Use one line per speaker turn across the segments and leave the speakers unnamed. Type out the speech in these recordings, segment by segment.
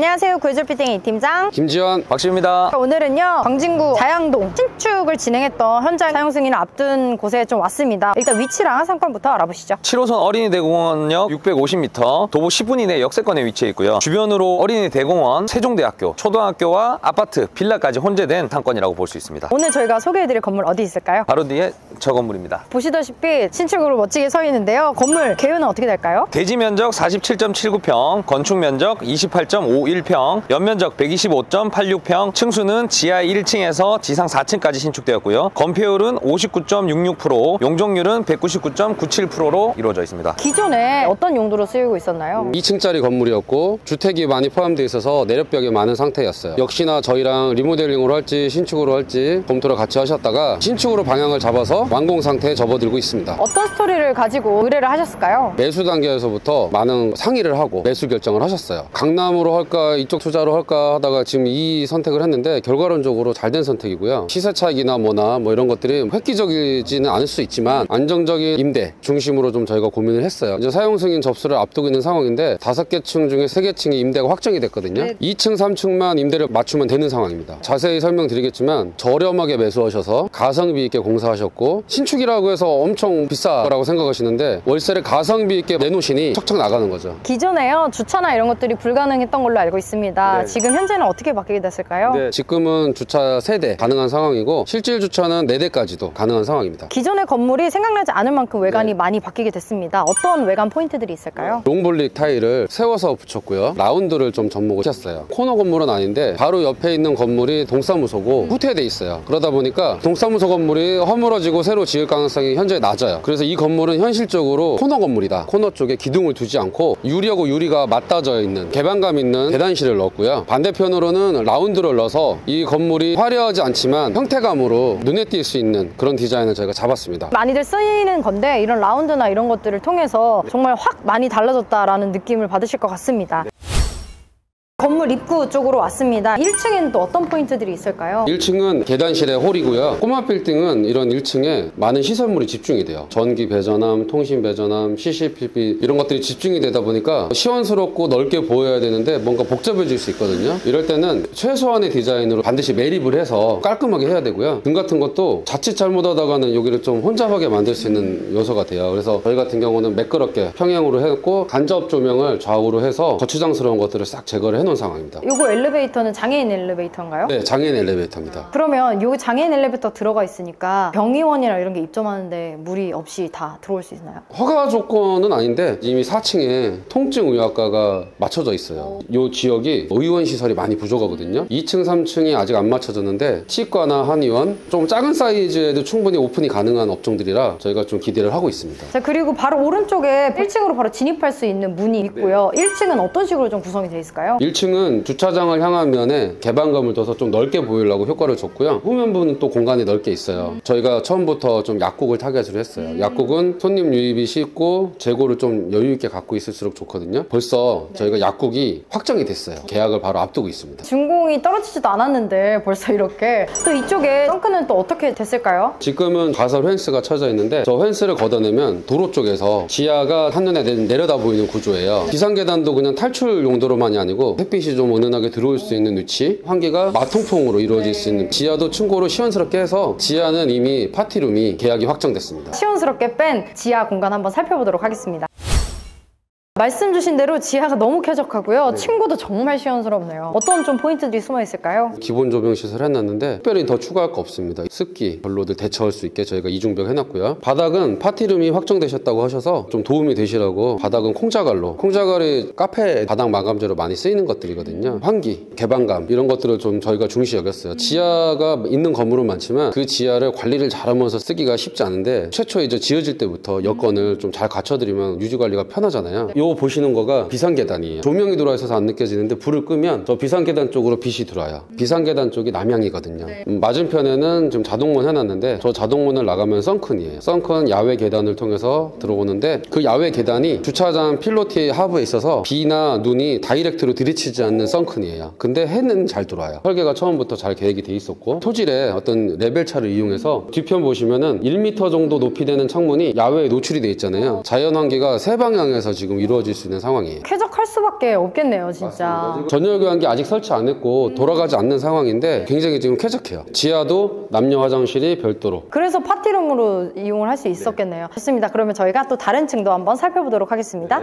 안녕하세요. 구해줄피팅 이팀장
김지현 박씨입니다.
오늘은요 광진구 자양동 신축을 진행했던 현장 사용 승인을 앞둔 곳에 좀 왔습니다. 일단 위치랑 상권부터 알아보시죠.
7호선 어린이대공원역 650m 도보 10분 이내 역세권에 위치해 있고요. 주변으로 어린이대공원, 세종대학교, 초등학교와 아파트, 빌라까지 혼재된 상권이라고 볼 수 있습니다.
오늘 저희가 소개해드릴 건물 어디 있을까요?
바로 뒤에 저 건물입니다.
보시다시피 신축으로 멋지게 서 있는데요. 건물 개요는 어떻게 될까요?
대지 면적 47.79평, 건축 면적 28.51평, 연면적 125.86평, 층수는 지하 1층에서 지상 4층까지 신축되었고요. 건폐율은 59.66%, 용적률은 199.97%로 이루어져 있습니다.
기존에 어떤 용도로 쓰이고 있었나요?
2층짜리 건물이었고 주택이 많이 포함되어 있어서 내력벽이 많은 상태였어요. 역시나 저희랑 리모델링으로 할지 신축으로 할지 검토를 같이 하셨다가 신축으로 방향을 잡아서 완공 상태에 접어들고 있습니다.
어떤 스토리를 가지고 의뢰를 하셨을까요?
매수 단계에서부터 많은 상의를 하고 매수 결정을 하셨어요. 강남으로 할까 이쪽 투자로 할까 하다가 지금 이 선택을 했는데 결과론적으로 잘된 선택이고요. 시세 차익이나 뭐나 이런 것들이 획기적이지는 않을 수 있지만 안정적인 임대 중심으로 좀 저희가 고민을 했어요. 이제 사용 승인 접수를 앞두고 있는 상황인데 5개 층 중에 3개 층이 임대가 확정이 됐거든요.
네.
2층 3층만 임대를 맞추면 되는 상황입니다. 자세히 설명드리겠지만 저렴하게 매수하셔서 가성비 있게 공사하셨고 신축이라고 해서 엄청 비싸라고 생각하시는데 월세를 가성비 있게 내놓으시니 척척 나가는 거죠.
기존에요 주차나 이런 것들이 불가능했던 걸로 알고 있습니다.
네.
지금 현재는 어떻게 바뀌게 됐을까요?
네, 지금은 주차 3대 가능한 상황이고 실질 주차는 4대까지도 가능한 상황입니다.
기존의 건물이 생각나지 않을 만큼 외관이
네.
많이 바뀌게 됐습니다. 어떤 외관 포인트들이 있을까요?
롱볼릭 타일을 세워서 붙였고요. 라운드를 좀 접목을 시켰어요. 코너 건물은 아닌데 바로 옆에 있는 건물이 동사무소고 후퇴돼 있어요. 그러다 보니까 동사무소 건물이 허물어지고 새로 지을 가능성이 현재 낮아요. 그래서 이 건물은 현실적으로 코너 건물이다. 코너 쪽에 기둥을 두지 않고 유리하고 유리가 맞닿아져 있는 개방감 있는 계단실을 넣었고요. 반대편으로는 라운드를 넣어서 이 건물이 화려하지 않지만 형태감으로 눈에 띌 수 있는 그런 디자인을 저희가 잡았습니다.
많이들 쓰이는 건데 이런 라운드나 이런 것들을 통해서 정말 확 많이 달라졌다라는 느낌을 받으실 것 같습니다. 건물 입구 쪽으로 왔습니다. 1층에는 또 어떤 포인트들이 있을까요?
1층은 계단실의 홀이고요. 꼬마 빌딩은 이런 1층에 많은 시설물이 집중이 돼요. 전기 배전함, 통신 배전함, CCTV 이런 것들이 집중이 되다 보니까 시원스럽고 넓게 보여야 되는데 뭔가 복잡해질 수 있거든요. 이럴 때는 최소한의 디자인으로 반드시 매립을 해서 깔끔하게 해야 되고요. 등 같은 것도 자칫 잘못하다가는 여기를 좀 혼잡하게 만들 수 있는 요소가 돼요. 그래서 저희 같은 경우는 매끄럽게 평행으로 했고 간접 조명을 좌우로 해서 거추장스러운 것들을 싹 제거를 해놓은 상황입니다.
요거 엘리베이터는 장애인 엘리베이터인가요?
네, 장애인 엘리베이터입니다.
그러면 요 장애인 엘리베이터 들어가 있으니까 병의원이나 이런 게 입점하는데 무리 없이 다 들어올 수 있나요?
허가 조건은 아닌데 이미 4층에 통증의학과가 맞춰져 있어요. 이 지역이 의원 시설이 많이 부족하거든요. 2층, 3층이 아직 안 맞춰졌는데 치과나 한의원 좀 작은 사이즈에도 충분히 오픈이 가능한 업종들이라 저희가 좀 기대를 하고 있습니다.
자, 그리고 바로 오른쪽에 1층으로 바로 진입할 수 있는 문이 있고요. 1층은 어떤 식으로 좀 구성이 되어 있을까요?
1층은 주차장을 향한 면에 개방감을 둬서 좀 넓게 보이려고 효과를 줬고요. 후면부는 또 공간이 넓게 있어요. 저희가 처음부터 좀 약국을 타겟으로 했어요. 약국은 손님 유입이 쉽고 재고를 좀 여유 있게 갖고 있을수록 좋거든요. 벌써 저희가 약국이 확정이 됐어요. 계약을 바로 앞두고 있습니다.
준공이 떨어지지도 않았는데 벌써 이렇게 또 이쪽에 덩크는 또 어떻게 됐을까요?
지금은 가설 펜스가 쳐져 있는데 저 펜스를 걷어내면 도로 쪽에서 지하가 한눈에 내려다 보이는 구조예요. 비상계단도 그냥 탈출 용도로만이 아니고 햇빛이 좀 은은하게 들어올 수 있는 위치, 환기가 마통풍으로 이루어질 수 있는 지하도 층고로 시원스럽게 해서 지하는 이미 파티룸이 계약이 확정됐습니다.
시원스럽게 뺀 지하 공간 한번 살펴보도록 하겠습니다. 말씀 주신 대로 지하가 너무 쾌적하고요. 층고도 정말 시원스럽네요. 어떤 좀 포인트들이 숨어 있을까요?
기본 조명 시설 해놨는데 특별히 더 추가할 거 없습니다. 습기 별로들 대처할 수 있게 저희가 이중벽 해놨고요. 바닥은 파티룸이 확정되셨다고 하셔서 좀 도움이 되시라고 바닥은 콩자갈로, 콩자갈이 카페 바닥 마감재로 많이 쓰이는 것들이거든요. 환기, 개방감 이런 것들을 좀 저희가 중시 여겼어요. 지하가 있는 건물은 많지만 그 지하를 관리를 잘하면서 쓰기가 쉽지 않은데 최초에 이제 지어질 때부터 여건을 좀 잘 갖춰드리면 유지관리가 편하잖아요. 요 보시는 거가 비상계단이에요. 조명이 들어와 있어서 안 느껴지는데 불을 끄면 저 비상계단 쪽으로 빛이 들어와요. 비상계단 쪽이 남향이거든요. 맞은편에는 지금 자동문 해놨는데 저 자동문을 나가면 썬큰이에요. 썬큰 야외 계단을 통해서 들어오는데 그 야외 계단이 주차장 필로티 하부에 있어서 비나 눈이 다이렉트로 들이치지 않는 썬큰이에요. 근데 해는 잘 들어와요. 설계가 처음부터 잘 계획이 돼 있었고 토질에 어떤 레벨차를 이용해서 뒤편 보시면은 1m 정도 높이 되는 창문이 야외에 노출이 돼 있잖아요. 자연 환기가 세 방향에서 지금 이루어져 이루어질 수 있는 상황이에요.
쾌적할 수밖에 없겠네요, 진짜.
전열 교환기 아직 설치 안 했고 돌아가지 않는 상황인데 굉장히 지금 쾌적해요. 지하도 남녀 화장실이 별도로.
그래서 파티룸으로 이용을 할 수 있었겠네요. 좋습니다. 그러면 저희가 또 다른 층도 한번 살펴보도록 하겠습니다.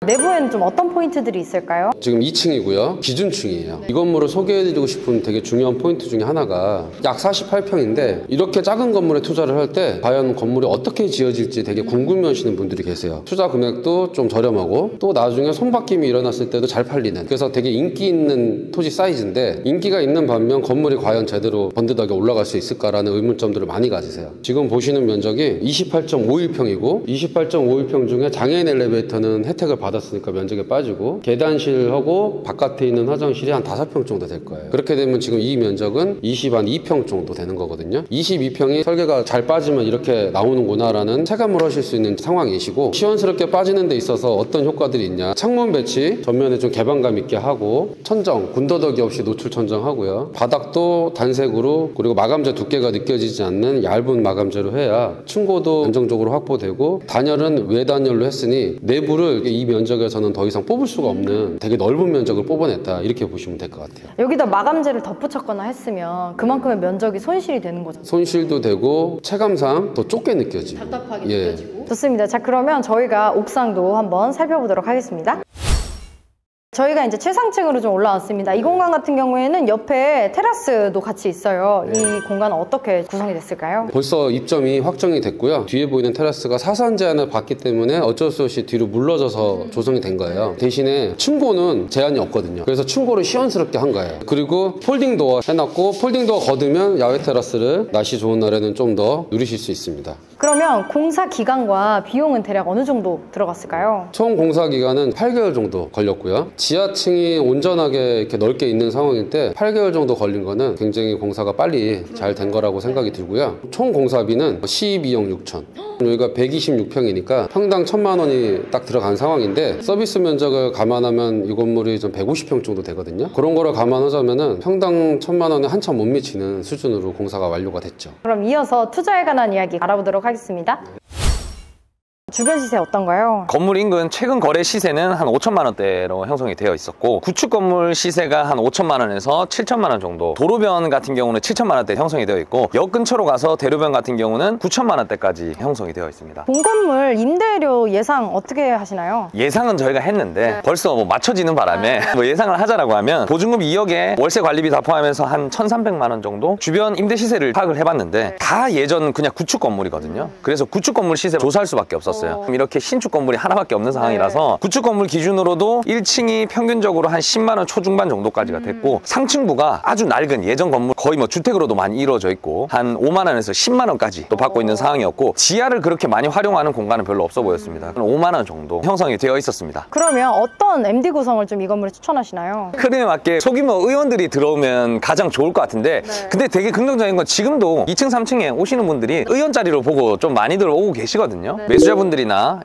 내부에는 좀 어떤 포인트들이 있을까요?
지금 2층이고요. 기준층이에요. 이 건물을 소개해드리고 싶은 되게 중요한 포인트 중에 하나가 약 48평인데 이렇게 작은 건물에 투자를 할 때 과연 건물이 어떻게 지어질지 되게 궁금해하시는 분들이 계세요. 투자 금액도 좀 저렴하고 또 나중에 손바뀜이 일어났을 때도 잘 팔리는, 그래서 되게 인기 있는 토지 사이즈인데 인기가 있는 반면 건물이 과연 제대로 번듯하게 올라갈 수 있을까라는 의문점들을 많이 가지세요. 지금 보시는 면적이 28.51평이고 28.51평 중에 장애인 엘리베이터는 혜택을 받았으니까 면적에 빠지고 계단실하고 바깥에 있는 화장실이 한 5평 정도 될 거예요. 그렇게 되면 지금 이 면적은 22평 정도 되는 거거든요. 22평이 설계가 잘 빠지면 이렇게 나오는구나 라는 체감을 하실 수 있는 상황이시고, 시원스럽게 빠지는 데 있어서 어떤 효과들이 있냐, 창문 배치 전면에 좀 개방감 있게 하고, 천정 군더더기 없이 노출 천정하고요. 바닥도 단색으로, 그리고 마감재 두께가 느껴지지 않는 얇은 마감재로 해야 층고도 안정적으로 확보되고, 단열은 외단열로 했으니 내부를 이 면적에서는 더 이상 뽑을 수가 없는 되게 넓은 면적을 뽑아냈다, 이렇게 보시면 될 것 같아요.
여기다 마감재를 덧붙였거나 했으면 그만큼의 면적이 손실이 되는 거죠.
손실도 되고 체감상 더 좁게 느껴지고
답답하게 느껴지고. 좋습니다. 자, 그러면 저희가 옥상도 한번 살펴보도록 하겠습니다. 저희가 이제 최상층으로 좀 올라왔습니다. 이 공간 같은 경우에는 옆에 테라스도 같이 있어요. 이 공간은 어떻게 구성이 됐을까요?
벌써 입점이 확정이 됐고요. 뒤에 보이는 테라스가 사선 제한을 받기 때문에 어쩔 수 없이 뒤로 물러져서 조성이 된 거예요. 대신에 층고는 제한이 없거든요. 그래서 층고를 시원스럽게 한 거예요. 그리고 폴딩 도어 해놨고, 폴딩 도어 거두면 야외 테라스를 날씨 좋은 날에는 좀 더 누리실 수 있습니다.
그러면 공사 기간과 비용은 대략 어느 정도 들어갔을까요?
총 공사 기간은 8개월 정도 걸렸고요. 지하층이 온전하게 이렇게 넓게 있는 상황일 때 8개월 정도 걸린 거는 굉장히 공사가 빨리 잘 된 거라고 생각이 들고요. 총 공사비는 12억 6천. 여기가 126평이니까 평당 1,000만 원이 딱 들어간 상황인데, 서비스 면적을 감안하면 이 건물이 좀 150평 정도 되거든요. 그런 거를 감안하자면은 평당 1,000만 원에 한참 못 미치는 수준으로 공사가 완료가 됐죠.
그럼 이어서 투자에 관한 이야기 알아보도록 하겠습니다. 주변 시세 어떤가요?
건물 인근 최근 거래 시세는 한 5천만 원대로 형성이 되어 있었고, 구축 건물 시세가 한 5천만 원에서 7천만 원 정도, 도로변 같은 경우는 7천만 원대 형성이 되어 있고, 역 근처로 가서 대로변 같은 경우는 9천만 원대까지 형성이 되어 있습니다.
본 건물 임대료 예상 어떻게 하시나요?
예상은 저희가 했는데 벌써 뭐 맞춰지는 바람에 뭐 예상을 하자라고 하면 보증금 2억에 월세 관리비 다 포함해서 한 1,300만 원 정도 주변 임대 시세를 파악을 해봤는데 다 예전 그냥 구축 건물이거든요. 그래서 구축 건물 시세 조사할 수밖에 없었어요. 이렇게 신축 건물이 하나밖에 없는 상황이라서 구축 건물 기준으로도 1층이 평균적으로 한 10만 원 초중반 정도까지가 됐고, 상층부가 아주 낡은 예전 건물, 거의 뭐 주택으로도 많이 이루어져 있고 한 5만 원에서 10만 원까지 또 받고 있는 상황이었고, 지하를 그렇게 많이 활용하는 공간은 별로 없어 보였습니다. 5만 원 정도 형성이 되어 있었습니다.
그러면 어떤 MD 구성을 좀 이 건물에 추천하시나요?
흐름에 맞게 소규모 의원들이 들어오면 가장 좋을 것 같은데, 근데 되게 긍정적인 건 지금도 2층 3층에 오시는 분들이 의원 자리로 보고 좀 많이들 오고 계시거든요. 매수자분들이나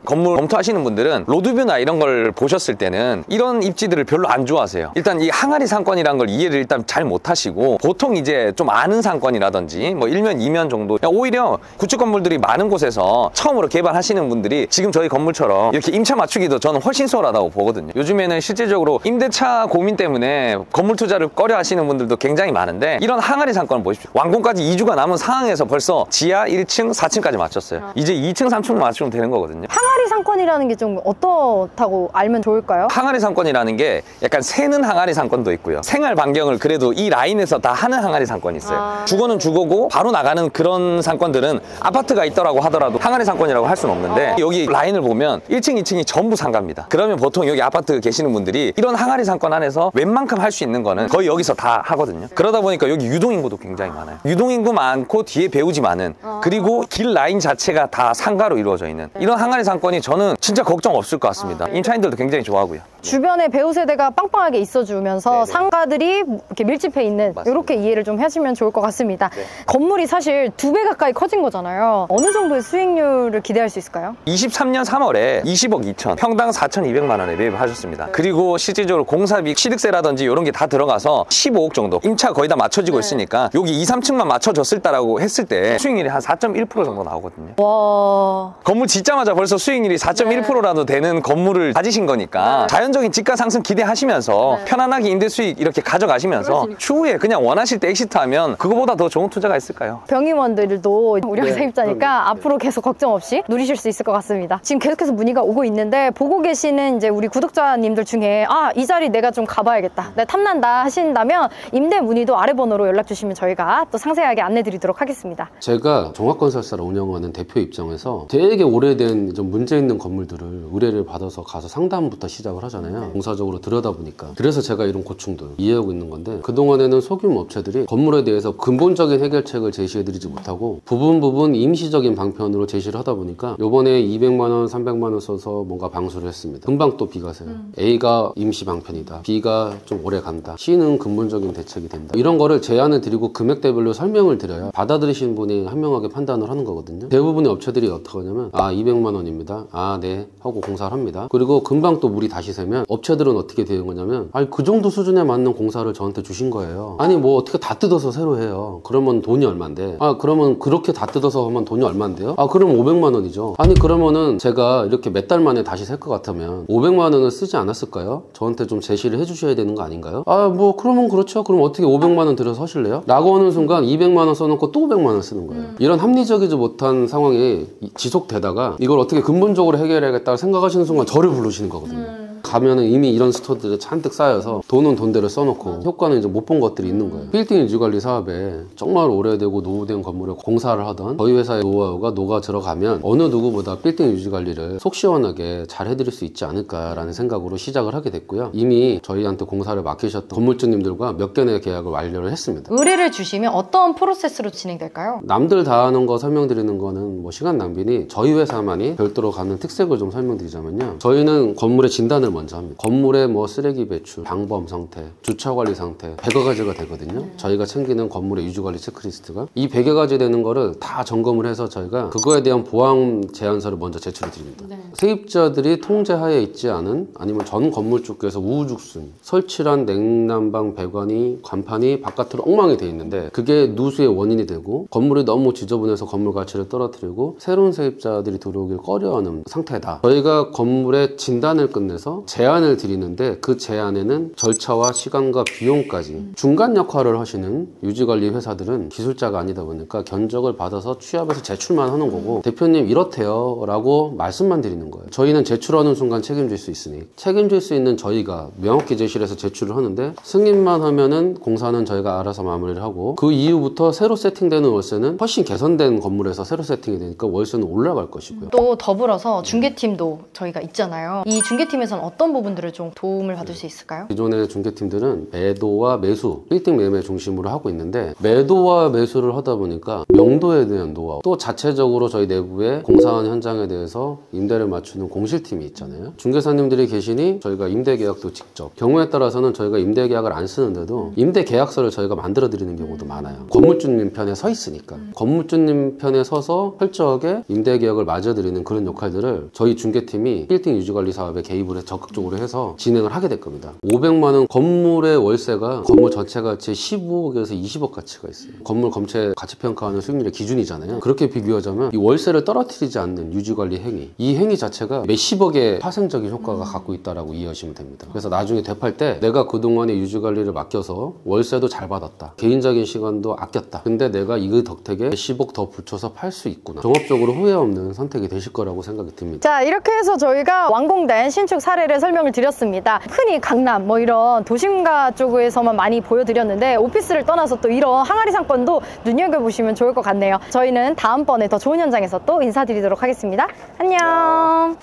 건물 검토하시는 분들은 로드뷰나 이런 걸 보셨을 때는 이런 입지들을 별로 안 좋아하세요. 일단 이 항아리 상권이란 걸 이해를 일단 잘 못하시고, 보통 이제 좀 아는 상권이라든지 뭐 1면 2면 정도, 오히려 구축 건물들이 많은 곳에서 처음으로 개발하시는 분들이 지금 저희 건물처럼 이렇게 임차 맞추기도 저는 훨씬 수월하다고 보거든요. 요즘에는 실질적으로 임대차 고민 때문에 건물 투자를 꺼려 하시는 분들도 굉장히 많은데, 이런 항아리 상권을 보십시오. 완공까지 2주가 남은 상황에서 벌써 지하 1층 4층까지 맞췄어요. 이제 2층 3층 맞추면 되는 거거든요.
항아리 상권이라는 게 좀 어떻다고 알면 좋을까요?
항아리 상권이라는 게 약간 새는 항아리 상권도 있고요. 생활 반경을 그래도 이 라인에서 다 하는 항아리 상권이 있어요. 주거는 주거고 바로 나가는 그런 상권들은 아파트가 있더라고 하더라도 항아리 상권이라고 할 수는 없는데, 여기 라인을 보면 1층, 2층이 전부 상가입니다. 그러면 보통 여기 아파트 계시는 분들이 이런 항아리 상권 안에서 웬만큼 할 수 있는 거는 거의 여기서 다 하거든요. 그러다 보니까 여기 유동인구도 굉장히 많아요. 유동인구 많고 뒤에 배우지 많은, 그리고 길 라인 자체가 다 상가로 이루어져 있는 이런 항아리 상권이 저는 진짜 걱정 없을 것 같습니다. 임차인들도 굉장히 좋아하고요.
주변에 배우 세대가 빵빵하게 있어주면서 상가들이 이렇게 밀집해 있는, 이렇게 이해를 좀 하시면 좋을 것 같습니다. 건물이 사실 2배 가까이 커진 거잖아요. 어느 정도의 수익률을 기대할 수 있을까요?
23년 3월에 20억 2천, 평당 4,200만 원에 매입을 하셨습니다. 그리고 실질적으로 공사비, 취득세라든지 이런 게 다 들어가서 15억 정도, 임차 거의 다 맞춰지고 있으니까 여기 2, 3층만 맞춰졌을다라고 했을 때 수익률이 한 4.1% 정도 나오거든요.
와...
건물 진짜 짓자마자 벌써 수익률이 4.1%라도 되는 건물을 가지신 거니까 자연적인 지가 상승 기대하시면서 편안하게 임대 수익 이렇게 가져가시면서 추후에 그냥 원하실 때 엑시트하면 그거보다 더 좋은 투자가 있을까요?
병임원들도 우리가 세입자니까 앞으로 계속 걱정 없이 누리실 수 있을 것 같습니다. 지금 계속해서 문의가 오고 있는데 보고 계시는 이제 우리 구독자님들 중에 이 자리 내가 좀 가봐야겠다, 내가 탐난다 하신다면 임대 문의도 아래 번호로 연락 주시면 저희가 또 상세하게 안내 드리도록 하겠습니다.
제가 종합건설사를 운영하는 대표 입장에서 되게 오래된 좀 문제 있는 건물들을 의뢰를 받아서 가서 상담부터 시작을 하잖아요. 공사적으로 들여다보니까. 그래서 제가 이런 고충들 이해하고 있는 건데, 그동안에는 소규모 업체들이 건물에 대해서 근본적인 해결책을 제시해드리지 못하고 부분 임시적인 방편으로 제시를 하다 보니까 요번에 200만원 300만원 써서 뭔가 방수를 했습니다. 금방 또 B가 세요. A가 임시 방편이다, B가 좀 오래 간다, C는 근본적인 대책이 된다. 이런 거를 제안을 드리고 금액대별로 설명을 드려야 받아들이시는 분이 현명하게 판단을 하는 거거든요. 대부분의 업체들이 어떻게 하냐면 200만원입니다, 네 하고 공사를 합니다. 그리고 금방 또 물이 다시 새면 업체들은 어떻게 되는 거냐면 그 정도 수준에 맞는 공사를 저한테 주신 거예요. 아니 뭐 어떻게 다 뜯어서 새로 해요. 그러면 돈이 얼만데? 그러면 그렇게 다 뜯어서 하면 돈이 얼만데요? 그럼 500만원이죠. 아니 그러면은 제가 이렇게 몇 달 만에 다시 셀 것 같으면 500만원을 쓰지 않았을까요? 저한테 좀 제시를 해주셔야 되는 거 아닌가요? 뭐 그러면 그렇죠. 그럼 어떻게 500만원 들여서 하실래요? 라고 하는 순간 200만원 써놓고 또 500만원 쓰는 거예요. 이런 합리적이지 못한 상황이 지속되다가 이걸 어떻게 근본적으로 해결해야겠다 생각하시는 순간 저를 부르시는 거거든요. 가면은 이미 이런 스토어들이 잔뜩 쌓여서 돈은 돈대로 써놓고 효과는 이제 못 본 것들이 있는 거예요. 빌딩 유지관리 사업에 정말 오래되고 노후된 건물에 공사를 하던 저희 회사의 노하우가 녹아 들어가면 어느 누구보다 빌딩 유지관리를 속 시원하게 잘 해드릴 수 있지 않을까라는 생각으로 시작을 하게 됐고요. 이미 저희한테 공사를 맡기셨던 건물주님들과 몇 개의 계약을 완료를 했습니다.
의뢰를 주시면 어떤 프로세스로 진행될까요?
남들 다 하는 거 설명드리는 거는 뭐 시간 낭비니 저희 회사만이 별도로 가는 특색을 좀 설명드리자면요. 저희는 건물의 진단을 먼저 합니다. 건물의 뭐 쓰레기 배출, 방범 상태, 주차 관리 상태 100여 가지가 되거든요. 저희가 챙기는 건물의 유지관리 체크리스트가 이 100여 가지 되는 거를 다 점검을 해서 저희가 그거에 대한 보안 제안서를 먼저 제출해 드립니다. 세입자들이 통제하에 있지 않은, 아니면 전 건물주께서 우후죽순 설치란 냉난방 배관이 간판이 바깥으로 엉망이 돼 있는데 그게 누수의 원인이 되고 건물이 너무 지저분해서 건물 가치를 떨어뜨리고 새로운 세입자들이 들어오길 꺼려하는 상태다. 저희가 건물의 진단을 끝내서 제안을 드리는데 그 제안에는 절차와 시간과 비용까지 중간 역할을 하시는 유지관리 회사들은 기술자가 아니다 보니까 견적을 받아서 취합해서 제출만 하는 거고, 대표님 이렇대요 라고 말씀만 드리는 거예요. 저희는 제출하는 순간 책임질 수 있으니 책임질 수 있는 저희가 명확히 제시를 해서 제출을 하는데, 승인만 하면은 공사는 저희가 알아서 마무리를 하고 그 이후부터 새로 세팅되는 월세는 훨씬 개선된 건물에서 새로 세팅이 되니까 월세는 올라갈 것이고요.
또 더불어서 중개팀도 저희가 있잖아요. 이 중개팀에서는 어떤 부분들을 좀 도움을 받을 수 있을까요?
기존의 중개팀들은 매도와 매수, 빌딩 매매 중심으로 하고 있는데, 매도와 매수를 하다 보니까 명도에 대한 노하우, 또 자체적으로 저희 내부에 공사하는 현장에 대해서 임대를 맞추는 공실팀이 있잖아요. 중개사님들이 계시니 저희가 임대계약도 직접, 경우에 따라서는 저희가 임대계약을 안 쓰는데도 임대계약서를 저희가 만들어 드리는 경우도 많아요. 건물주님 편에 서 있으니까 건물주님 편에 서서 철저하게 임대계약을 맞아드리는 그런 역할들을 저희 중개팀이 빌딩 유지관리 사업에 개입을 해서 적극적으로 해서 진행을 하게 될 겁니다. 500만원 건물의 월세가 건물 전체 가치 15억에서 20억 가치가 있어요. 건물 검체 가치평가하는 수익률의 기준이잖아요. 그렇게 비교하자면 이 월세를 떨어뜨리지 않는 유지관리 행위, 이 행위 자체가 몇십억의 파생적인 효과가 갖고 있다라고 이해하시면 됩니다. 그래서 나중에 되팔 때 내가 그동안의 유지관리를 맡겨서 월세도 잘 받았다, 개인적인 시간도 아꼈다, 근데 내가 이 덕택에 몇십억 더 붙여서 팔 수 있구나, 종합적으로 후회 없는 선택이 되실 거라고 생각이 듭니다.
자, 이렇게 해서 저희가 완공된 신축 사례를 설명을 드렸습니다. 흔히 강남 뭐 이런 도심가 쪽에서만 많이 보여드렸는데 오피스를 떠나서 또 이런 항아리 상권도 눈여겨보시면 좋을 것 같네요. 저희는 다음번에 더 좋은 현장에서 또 인사드리도록 하겠습니다. 안녕.